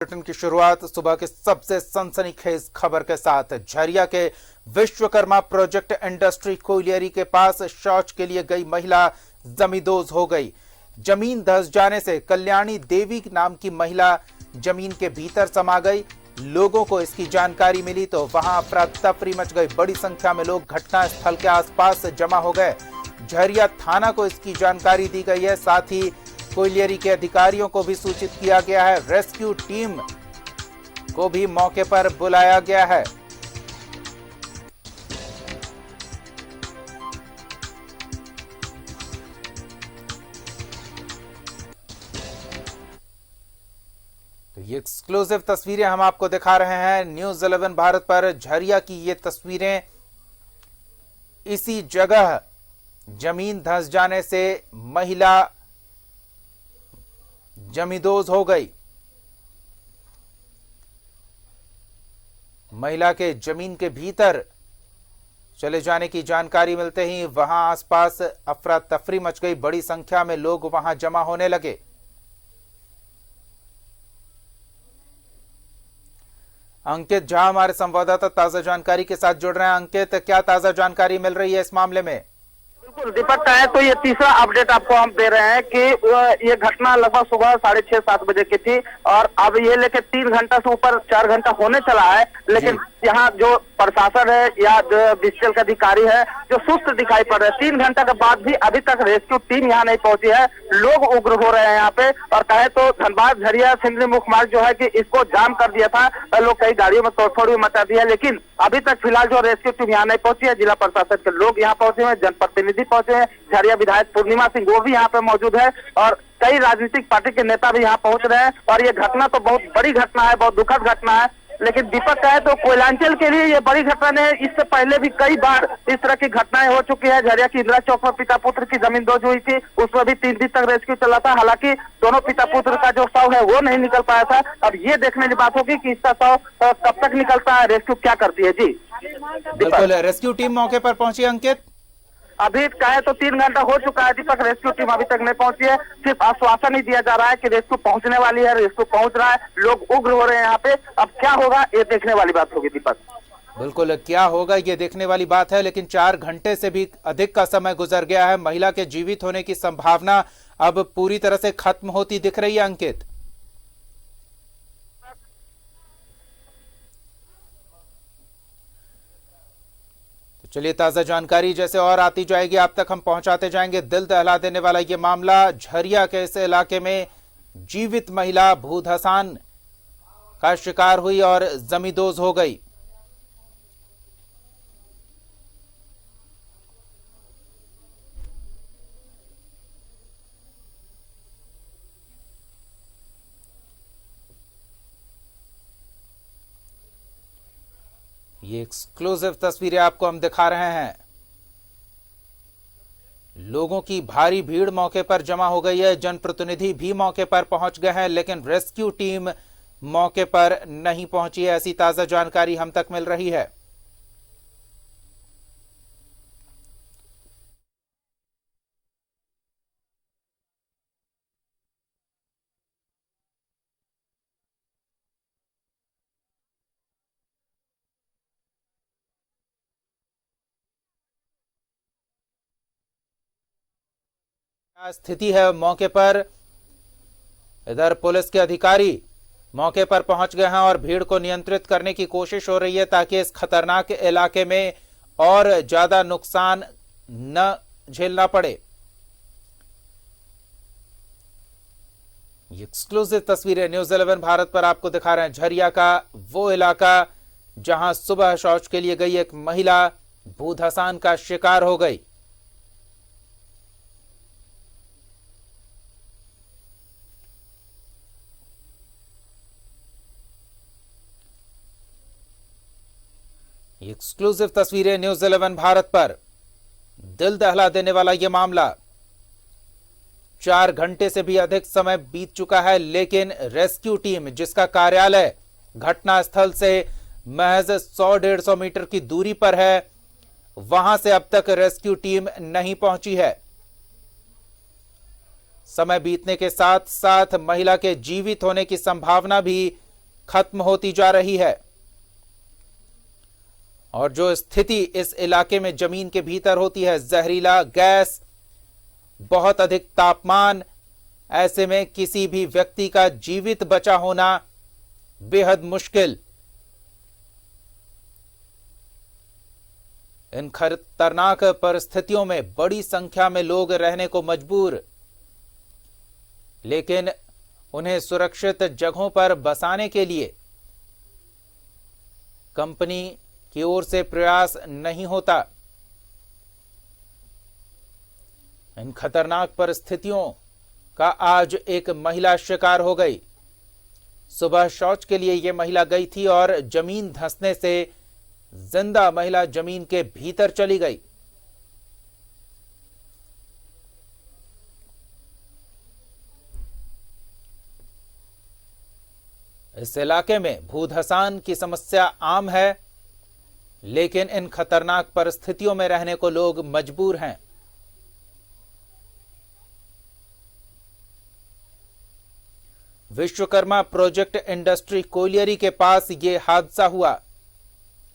Bulletin की शुरुआत सुबह के सबसे सनसनीखेज खबर के साथ। झरिया के विश्वकर्मा प्रोजेक्ट इंडस्ट्री कोयलियरी के पास शौच के लिए गई महिला जमींदोज हो गई। जमीन धंस जाने से कल्याणी देवी नाम की महिला जमीन के भीतर समा गई। लोगों को इसकी जानकारी मिली तो वहां अफरा तफरी मच गई। बड़ी संख्या में लोग घटना स्थल के आसपास जमा हो गए। झरिया थाना को इसकी जानकारी दी गई है। साथ ही कोयलियरी के अधिकारियों को भी सूचित किया गया है। रेस्क्यू टीम को भी मौके पर बुलाया गया है। तो ये एक्सक्लूसिव तस्वीरें हम आपको दिखा रहे हैं न्यूज़ 11 भारत पर। झरिया की ये तस्वीरें, इसी जगह जमीन धंस जाने से महिला जमींदोज हो गई। महिला के जमीन के भीतर चले जाने की जानकारी मिलते ही वहां आसपास अफरा तफरी मच गई। बड़ी संख्या में लोग वहां जमा होने लगे। अंकित झा हमारे संवाददाता ताजा जानकारी के साथ जुड़ रहे हैं। अंकित, क्या ताजा जानकारी मिल रही है इस मामले में? बिल्कुल दीपक का है। तो ये तीसरा अपडेट आपको हम दे रहे हैं कि ये घटना लगभग सुबह 6:30-7 बजे की थी और अब ये लेके 3 घंटा से ऊपर 4 घंटा होने चला है, लेकिन यहाँ जो प्रशासन है या बीएसएफ के अधिकारी है जो सुस्त दिखाई पड़ रहे हैं। 3 घंटा के बाद भी अभी तक रेस्क्यू टीम यहाँ नहीं पहुंची है। लोग उग्र हो रहे हैं यहाँ पे। और कहे तो धनबाद झरिया सिंदरी मुख्य मार्ग जो है कि इसको जाम कर दिया था, लोग कई गाड़ियों में तोड़फोड़ भी मचा दी है, लेकिन अभी तक फिलहाल जो रेस्क्यू टीम यहाँ नहीं पहुंची है। जिला प्रशासन के लोग यहाँ पहुंचे हैं, जनप्रतिनिधि पहुंचे हैं, झरिया विधायक पूर्णिमा सिंह वो भी यहाँ पे मौजूद है और कई राजनीतिक पार्टी के नेता भी यहाँ पहुंच रहे हैं। और ये घटना तो बहुत बड़ी घटना है, बहुत दुखद घटना है, लेकिन दीपक का है तो कोयलांचल के लिए ये बड़ी घटना है। इससे पहले भी कई बार इस तरह की घटनाएं हो चुकी है। झरिया की इंदिरा चौक में पिता पुत्र की जमींदोज हुई थी, उसमें भी 3 दिन तक रेस्क्यू चला था। हालांकि दोनों पिता पुत्र का जो शव है वो नहीं निकल पाया था। अब ये देखने की बात होगी कि इसका शव कब तक निकलता है, रेस्क्यू क्या करती है। जी बिल्कुल, रेस्क्यू टीम मौके पर पहुंची। अंकित, अभी कहे तो 3 घंटा हो चुका है दीपक, रेस्क्यू टीम अभी तक नहीं पहुंची है। सिर्फ आश्वासन ही दिया जा रहा है कि रेस्क्यू पहुंचने वाली है, रेस्क्यू पहुंच रहा है। लोग उग्र हो रहे हैं यहाँ पे। अब क्या होगा ये देखने वाली बात होगी दीपक। बिल्कुल, क्या होगा ये देखने वाली बात है, लेकिन 4 घंटे से भी अधिक का समय गुजर गया है। महिला के जीवित होने की संभावना अब पूरी तरह से खत्म होती दिख रही है। अंकित, चलिए ताजा जानकारी जैसे और आती जाएगी आप तक हम पहुंचाते जाएंगे। दिल दहला देने वाला ये मामला, झरिया के इस इलाके में जीवित महिला भूधसान का शिकार हुई और जमींदोज हो गई। ये एक्सक्लूसिव तस्वीरें आपको हम दिखा रहे हैं। लोगों की भारी भीड़ मौके पर जमा हो गई है। जनप्रतिनिधि भी मौके पर पहुंच गए हैं, लेकिन रेस्क्यू टीम मौके पर नहीं पहुंची है, ऐसी ताजा जानकारी हम तक मिल रही है। स्थिति है मौके पर, इधर पुलिस के अधिकारी मौके पर पहुंच गए हैं और भीड़ को नियंत्रित करने की कोशिश हो रही है ताकि इस खतरनाक इलाके में और ज्यादा नुकसान न झेलना पड़े। ये एक्सक्लूसिव तस्वीरें न्यूज़ 11 भारत पर आपको दिखा रहे हैं। झरिया का वो इलाका जहां सुबह शौच के लिए गई एक महिला भूधसान का शिकार हो गई। एक्सक्लूसिव तस्वीरें न्यूज़ 11 भारत पर। दिल दहला देने वाला यह मामला, 4 घंटे से भी अधिक समय बीत चुका है, लेकिन रेस्क्यू टीम जिसका कार्यालय घटनास्थल से महज 100-150 मीटर की दूरी पर है, वहां से अब तक रेस्क्यू टीम नहीं पहुंची है। समय बीतने के साथ साथ महिला के जीवित होने की संभावना भी खत्म होती जा रही है। और जो स्थिति इस इलाके में जमीन के भीतर होती है, जहरीला गैस, बहुत अधिक तापमान, ऐसे में किसी भी व्यक्ति का जीवित बचा होना बेहद मुश्किल। इन खतरनाक परिस्थितियों में बड़ी संख्या में लोग रहने को मजबूर, लेकिन उन्हें सुरक्षित जगहों पर बसाने के लिए कंपनी की ओर से प्रयास नहीं होता। इन खतरनाक परिस्थितियों का आज एक महिला शिकार हो गई। सुबह शौच के लिए यह महिला गई थी और जमीन धंसने से जिंदा महिला जमीन के भीतर चली गई। इस इलाके में भूधसान की समस्या आम है, लेकिन इन खतरनाक परिस्थितियों में रहने को लोग मजबूर हैं। विश्वकर्मा प्रोजेक्ट इंडस्ट्री कोयलियरी के पास यह हादसा हुआ।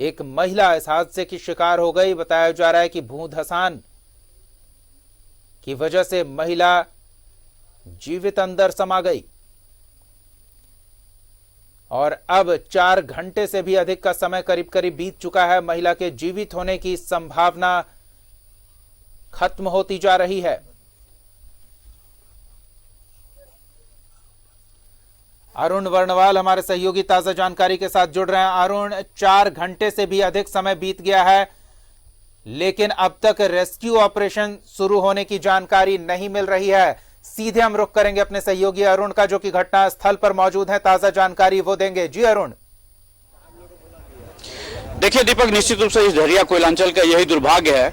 एक महिला इस हादसे की शिकार हो गई। बताया जा रहा है कि भूधसान की वजह से महिला जीवित अंदर समा गई और अब 4 घंटे से भी अधिक का समय करीब करीब बीत चुका है। महिला के जीवित होने की संभावना खत्म होती जा रही है। अरुण वर्णवाल हमारे सहयोगी ताजा जानकारी के साथ जुड़ रहे हैं। अरुण, 4 घंटे से भी अधिक समय बीत गया है, लेकिन अब तक रेस्क्यू ऑपरेशन शुरू होने की जानकारी नहीं मिल रही है। सीधे हम रुख करेंगे अपने सहयोगी अरुण का, जो कि घटना स्थल पर मौजूद है। ताजा जानकारी वो देंगे। जी अरुण। देखिए दीपक, निश्चित रूप से इस झरिया कोयलांचल का यही दुर्भाग्य है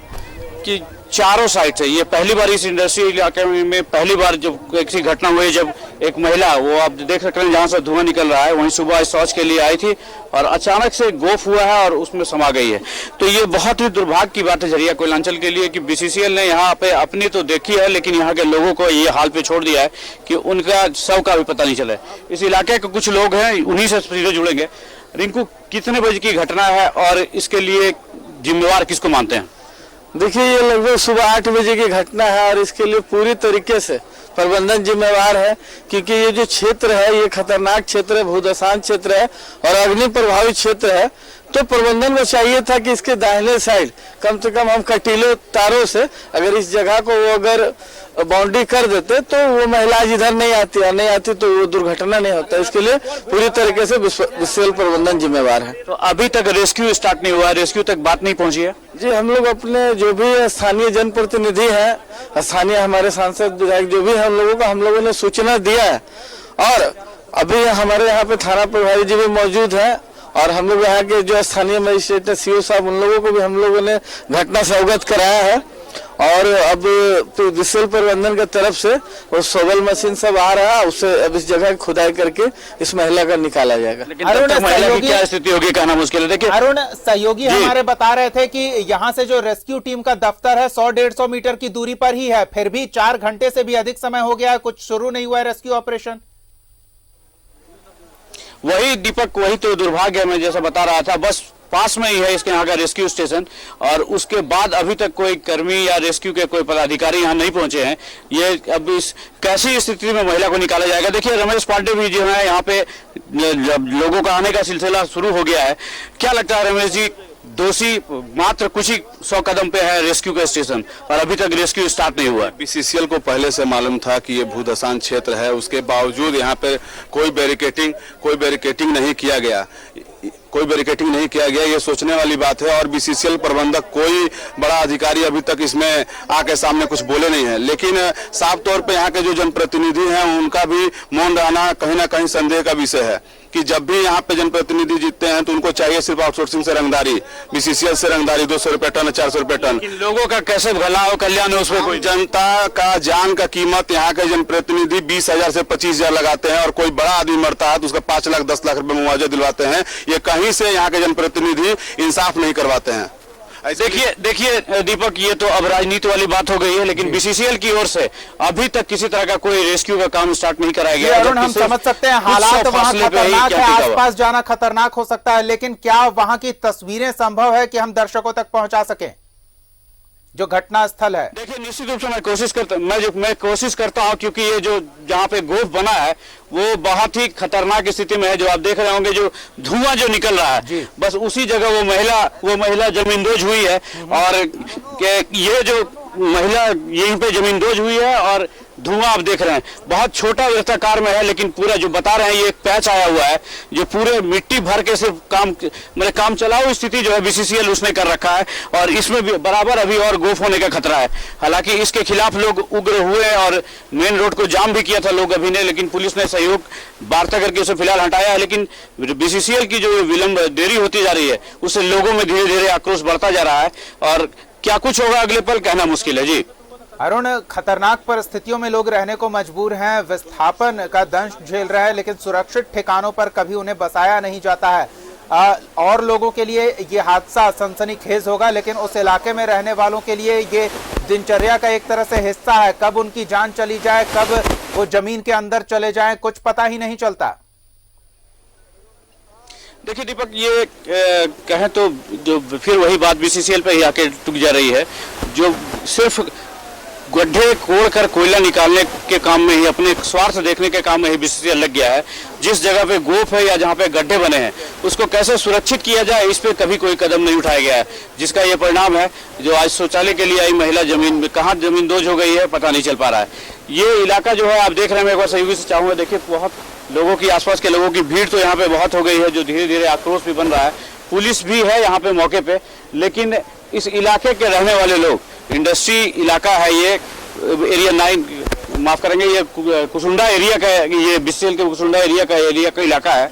कि चारों साइड से ये पहली बार इस इंडस्ट्री इलाके में पहली बार जब ऐसी घटना हुई, जब एक महिला, वो आप देख सकते हैं जहां से धुआं निकल रहा है, वहीं सुबह शौच के लिए आई थी और अचानक से गोफ हुआ है और उसमें समा गई है। तो ये बहुत ही दुर्भाग्य की बात है झरिया कोयलांचल के लिए कि बीसीसीएल ने यहाँ पे अपनी तो देखी है, लेकिन यहाँ के लोगों को ये हाल पे छोड़ दिया है कि उनका शव का भी पता नहीं चला। इस इलाके के कुछ लोग हैं, उन्हीं से सीधे जुड़ेंगे। रिंकू, कितने बजे की घटना है और इसके लिए जिम्मेवार किसको मानते हैं? देखिए, ये लगभग सुबह 8 बजे की घटना है और इसके लिए पूरी तरीके से प्रबंधन जिम्मेवार है, क्योंकि ये जो क्षेत्र है ये खतरनाक क्षेत्र है, भूधसान क्षेत्र है और अग्नि प्रभावित क्षेत्र है। तो प्रबंधन को चाहिए था कि इसके दाहिने साइड कम से कम हम कटीले तारों से अगर इस जगह को वो अगर बाउंड्री कर देते तो वो महिला इधर नहीं आती, और नहीं आती तो वो दुर्घटना नहीं होता। इसके लिए पूरी तरीके से विशेष प्रबंधन जिम्मेवार है। तो अभी तक रेस्क्यू स्टार्ट नहीं हुआ, रेस्क्यू तक बात नहीं पहुंची है? जी, हम लोग अपने जो भी स्थानीय जनप्रतिनिधि हैं, स्थानीय हमारे सांसद विधायक जो भी हम लोगों ने सूचना दिया है और अभी हमारे यहाँ पे थाना प्रभारी जी भी मौजूद है और हम लोग यहाँ के जो स्थानीय मजिस्ट्रेट है, सीओ साहब, उन लोगों को भी हम लोगों ने घटना से अवगत कराया है और अब विशेष प्रबंधन की तरफ से वो सोबल मशीन सब आ रहा है, उससे अब इस जगह खुदाई करके इस महिला का निकाला जाएगा। लेकिन महिला की क्या स्थिति होगी कहना मुश्किल है। देखिए अरुण, सहयोगी हमारे बता रहे थे कि यहाँ से जो रेस्क्यू टीम का दफ्तर है 100-150 मीटर की दूरी पर ही है, फिर भी 4 घंटे से भी अधिक समय हो गया है, कुछ शुरू नहीं हुआ है रेस्क्यू ऑपरेशन। वही दीपक, वही तो दुर्भाग्य है। मैं जैसा बता रहा था, बस पास में ही है इसके यहाँ का रेस्क्यू स्टेशन और उसके बाद अभी तक कोई कर्मी या रेस्क्यू के कोई पदाधिकारी यहाँ नहीं पहुंचे हैं। ये अब इस कैसी स्थिति में महिला को निकाला जाएगा? देखिए, रमेश पांडे भी जो है यहाँ पे लोगों का आने का सिलसिला शुरू हो गया है। क्या लगता है रमेश जी, दोषी मात्र कुछ ही 100 कदम पे है रेस्क्यू का स्टेशन और अभी तक रेस्क्यू स्टार्ट नहीं हुआ? बीसीसीएल को पहले से मालूम था कि ये भूधसान क्षेत्र है, उसके बावजूद यहाँ पे कोई बैरिकेटिंग नहीं किया गया। ये सोचने वाली बात है और बीसीसीएल प्रबंधक कोई बड़ा अधिकारी अभी तक इसमें आके सामने कुछ बोले नहीं है। लेकिन साफ तौर पे यहाँ के जो जनप्रतिनिधि हैं उनका भी मौन रहना कहीं ना कहीं संदेह का विषय है कि जब भी यहाँ पे जनप्रतिनिधि जीतते हैं तो उनको चाहिए सिर्फ आउटसोर्सिंग से रंगदारी, बीसीसीएल से रंगदारी 200 रुपए टन, 400 रुपए टन। लोगों का कैसे भला और कल्याण है उसमें कोई? जनता का जान का कीमत यहाँ के जनप्रतिनिधि 20,000 से 25,000 लगाते हैं और कोई बड़ा आदमी मरता है तो उसका 5 लाख 10 लाख रुपए मुआवजा दिलवाते हैं। ये कहीं से यहाँ के जनप्रतिनिधि इंसाफ नहीं करवाते हैं। देखिए दीपक, ये तो अब राजनीति वाली बात हो गई है, लेकिन बीसीसीएल की ओर से अभी तक किसी तरह का कोई रेस्क्यू का काम स्टार्ट नहीं कराया गया। अरुण, हम समझ सकते हैं हालात वहां खतरनाक है, आसपास जाना खतरनाक हो सकता है, लेकिन क्या वहां की तस्वीरें संभव है कि हम दर्शकों तक पहुंचा सकें जो घटना स्थल है? देखिए, निश्चित रूप से मैं कोशिश करता हूं, क्योंकि ये जो जहां पे गोफ बना है वो बहुत ही खतरनाक स्थिति में है। जो आप देख रहे होंगे, जो धुआं जो निकल रहा है, बस उसी जगह वो महिला जमींदोज हुई है। और ये जो महिला यहीं पे जमींदोज हुई है और धुआं आप देख रहे हैं, बहुत छोटा वृत्ताकार में है, लेकिन पूरा जो बता रहे हैं ये एक पैच आया हुआ है जो पूरे मिट्टी भर के सिर्फ काम चलाओ स्थिति जो है बीसीसीएल उसने कर रखा है। और इसमें भी बराबर अभी और गोफ होने का खतरा है। हालांकि इसके खिलाफ लोग उग्र हुए और मेन रोड को जाम भी किया था लोग अभी ने, लेकिन पुलिस ने सहयोग वार्ता करके उसे फिलहाल हटाया है। लेकिन बीसीसीएल की जो विलंब देरी होती जा रही है उससे लोगों में धीरे धीरे आक्रोश बढ़ता जा रहा है, और क्या कुछ होगा अगले पल कहना मुश्किल है। जी अरुण, खतरनाक परिस्थितियों में लोग रहने को मजबूर हैं, विस्थापन का दंश झेल रहे हैं, लेकिन सुरक्षित ठिकानों पर कभी उन्हें बसाया नहीं जाता है। और लोगों के लिए ये हादसा सनसनीखेज होगा, लेकिन उस इलाके में रहने वालों के लिए ये दिनचर्या का एक तरह से हिस्सा है। कब उनकी जान चली जाए, कब वो जमीन के अंदर चले जाएं, कुछ पता ही नहीं चलता। देखिए दीपक, ये कहें तो जो फिर वही बात बीसीसीएल पे ही आके टुक जा रही है, जो सिर्फ गड्ढे कोड़कर कोयला निकालने के काम में ही, अपने स्वार्थ देखने के काम में ही बीसीसीएल लग गया है। जिस जगह पे गोफ है या जहां पे गड्ढे बने हैं उसको कैसे सुरक्षित किया जाए, इस पे कभी कोई कदम नहीं उठाया गया है, जिसका ये परिणाम है जो आज शौचालय के लिए आई महिला जमीन में कहाँ जमींदोज हो गई है पता नहीं चल पा रहा है। ये इलाका जो है आप देख रहे हैं, मैं एक बार सहयोगी से चाहूंगा, देखिए बहुत लोगों की, आसपास के लोगों की भीड़ तो यहाँ पे बहुत हो गई है, जो धीरे धीरे आक्रोश भी बन रहा है। पुलिस भी है यहाँ पे मौके पे, लेकिन इस इलाके के रहने वाले लोग, इंडस्ट्री इलाका है ये, एरिया 9 माफ करेंगे, ये कुसुंडा एरिया का, ये बीसीसीएल के कुसुंडा एरिया का इलाका है,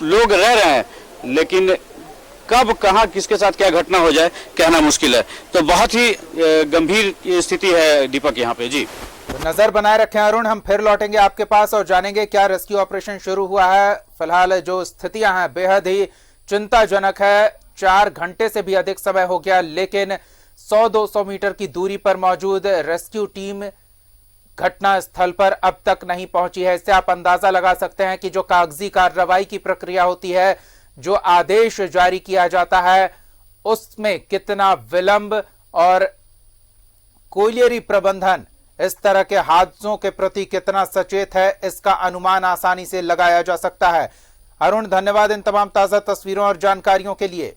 लोग रह रहे हैं, लेकिन कब कहां किसके साथ क्या घटना हो जाए कहना मुश्किल है। तो बहुत ही गंभीर स्थिति है दीपक यहाँ पे। जी तो नजर बनाए रखें अरुण, हम फिर लौटेंगे आपके पास और जानेंगे क्या रेस्क्यू ऑपरेशन शुरू हुआ है। फिलहाल जो स्थितियां हैं बेहद ही चिंताजनक है। 4 घंटे से भी अधिक समय हो गया, लेकिन 100-200 मीटर की दूरी पर मौजूद रेस्क्यू टीम घटना स्थल पर अब तक नहीं पहुंची है। इससे आप अंदाजा लगा सकते हैं कि जो कागजी कार्रवाई की प्रक्रिया होती है, जो आदेश जारी किया जाता है, उसमें कितना विलंब, और कोयलियरी प्रबंधन इस तरह के हादसों के प्रति कितना सचेत है, इसका अनुमान आसानी से लगाया जा सकता है। अरुण, धन्यवाद इन तमाम ताजा तस्वीरों और जानकारियों के लिए।